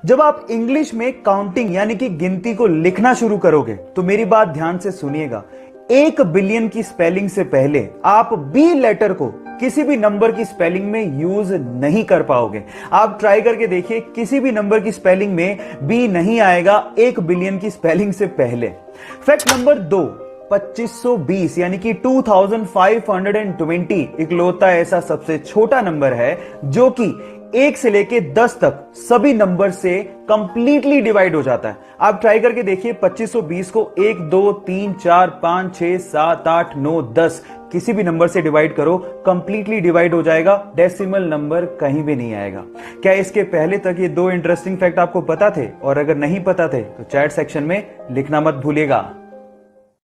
जब आप इंग्लिश में काउंटिंग यानी कि गिनती को लिखना शुरू करोगे तो मेरी बात ध्यान से सुनिएगा। 1 बिलियन की स्पेलिंग से पहले आप बी लेटर को किसी भी नंबर की स्पेलिंग में यूज नहीं कर पाओगे। आप ट्राई करके देखिए, किसी भी नंबर की स्पेलिंग में बी नहीं आएगा 1 बिलियन की स्पेलिंग से पहले। फैक्ट नंबर 2, 2520 यानी कि 2520 इकलौता ऐसा सबसे छोटा नंबर है जो कि 1 से लेके 10 तक सभी नंबर से कंप्लीटली डिवाइड हो जाता है। आप ट्राई करके देखिए, 2520 को 1 2 3 4 5 6 7 8 9 10 किसी भी नंबर से डिवाइड करो, कंप्लीटली डिवाइड हो जाएगा, डेसिमल नंबर कहीं भी नहीं आएगा। क्या इसके पहले तक ये 2 इंटरेस्टिंग फैक्ट आपको पता थे? और अगर नहीं पता थे तो चैट सेक्शन में लिखना मत भूलिएगा।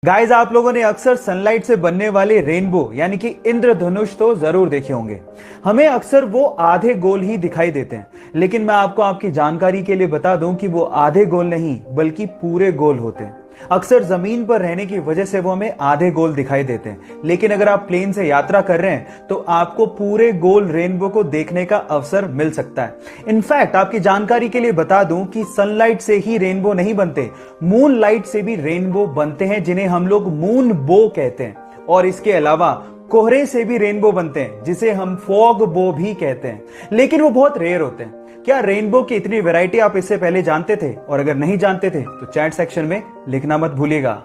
गाइज, आप लोगों ने अक्सर सनलाइट से बनने वाले रेनबो यानी कि इंद्रधनुष तो जरूर देखे होंगे। हमें अक्सर वो आधे गोल ही दिखाई देते हैं, लेकिन मैं आपको आपकी जानकारी के लिए बता दूं कि वो आधे गोल नहीं बल्कि पूरे गोल होते हैं। अक्सर जमीन पर रहने की वजह से वो हमें आधे गोल दिखाई देते हैं, लेकिन अगर आप प्लेन से यात्रा कर रहे हैं तो आपको पूरे गोल रेनबो को देखने का अवसर मिल सकता है। इनफैक्ट आपकी जानकारी के लिए बता दूं कि सनलाइट से ही रेनबो नहीं बनते, मून लाइट से भी रेनबो बनते हैं, जिन्हें हम लोग मून बो कहते हैं। और इसके अलावा कोहरे से भी रेनबो बनते हैं, जिसे हम फॉग बो भी कहते हैं, लेकिन वो बहुत रेयर होते हैं। क्या रेनबो की इतनी वैरायटी आप इससे पहले जानते थे? और अगर नहीं जानते थे तो चैट सेक्शन में लिखना मत भूलिएगा।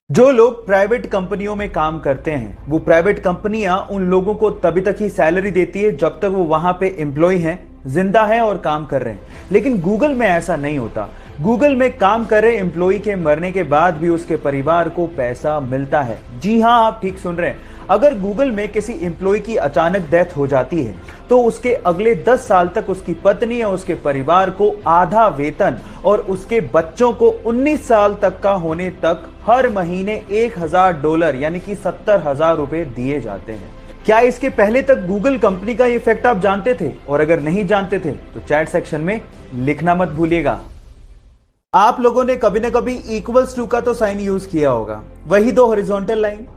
जो लोग प्राइवेट कंपनियों में काम करते हैं, वो प्राइवेट कंपनियां उन लोगों को तभी तक ही सैलरी देती है जब तक वो वहां पे एम्प्लॉय हैं, जिंदा है और काम कर रहे हैं। लेकिन गूगल में ऐसा नहीं होता। गूगल में काम कर रहे एम्प्लॉय के मरने के बाद भी उसके परिवार को पैसा मिलता है। जी हां, आप ठीक सुन रहे हैं। अगर गूगल में किसी एम्प्लॉय की अचानक डेथ हो जाती है तो उसके अगले 10 साल तक उसकी पत्नी या उसके परिवार को आधा वेतन और उसके बच्चों को 19 साल तक का होने तक हर महीने $1000 यानी कि 70,000 रुपए दिए जाते हैं। क्या इसके पहले तक गूगल कंपनी का ये फैक्ट आप जानते थे? और अगर नहीं जानते थे तो चैट सेक्शन में लिखना मत भूलिएगा। आप लोगों ने कभी ना कभी इक्वल्स टू का तो साइन यूज किया होगा, वही 2 हॉरिजॉन्टल लाइन।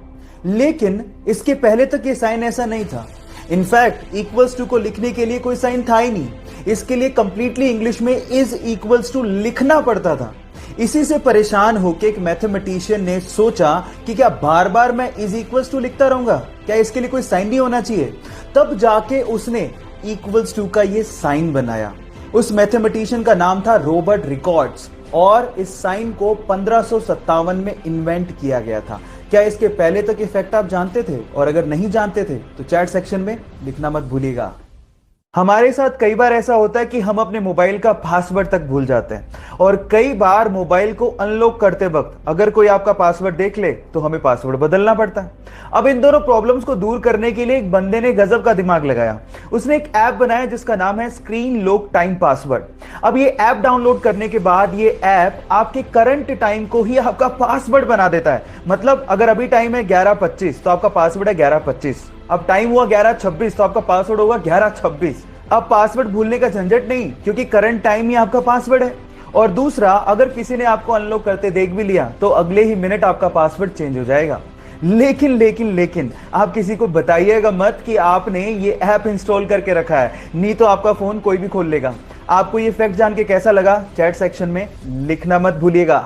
लेकिन इसके पहले तक ये साइन ऐसा नहीं था। इनफैक्ट इक्वल्स टू को लिखने के लिए कोई साइन था ही नहीं। इसके लिए कंप्लीटली इंग्लिश में इज इक्वल्स टू लिखना पड़ता था। इसी से परेशान होकर एक मैथमेटिशियन ने सोचा कि क्या बार बार मैं इज इक्वल्स टू लिखता रहूंगा, क्या इसके लिए कोई साइन नहीं होना चाहिए? तब जाके उसने इक्वल्स टू का ये साइन बनाया। उस मैथमेटिशियन का नाम था रॉबर्ट रिकॉर्ड्स और इस साइन को 1557 में इन्वेंट किया गया था। क्या इसके पहले तक ये फैक्ट आप जानते थे? और अगर नहीं जानते थे तो चैट सेक्शन में लिखना मत भूलिएगा। हमारे साथ कई बार ऐसा होता है कि हम अपने मोबाइल का पासवर्ड तक भूल जाते हैं, और कई बार मोबाइल को अनलॉक करते वक्त अगर कोई आपका पासवर्ड देख ले तो हमें पासवर्ड बदलना पड़ता है। अब इन दोनों प्रॉब्लम्स को दूर करने के लिए एक बंदे ने गजब का दिमाग लगाया। उसने एक ऐप बनाया जिसका नाम है स्क्रीन लॉक टाइम पासवर्ड। अब ये ऐप डाउनलोड करने के बाद ये ऐप आपके करंट टाइम को ही आपका पासवर्ड बना देता है। मतलब अगर अभी टाइम है 11:25 तो आपका पासवर्ड है 11:25। अब टाइम हुआ 11:26 तो आपका पासवर्ड होगा 11:26। अब पासवर्ड भूलने का झंझट नहीं, क्योंकि करंट टाइम ही आपका पासवर्ड है। और दूसरा, अगर किसी ने आपको अनलॉक करते देख भी लिया तो अगले ही मिनट आपका पासवर्ड चेंज हो जाएगा। लेकिन आप किसी को बताइएगा मत कि आपने ये ऐप इंस्टॉल करके रखा है, नहीं तो आपका फोन कोई भी खोल लेगा। आपको ये फैक्ट जान के कैसा लगा? चैट सेक्शन में लिखना मत भूलिएगा।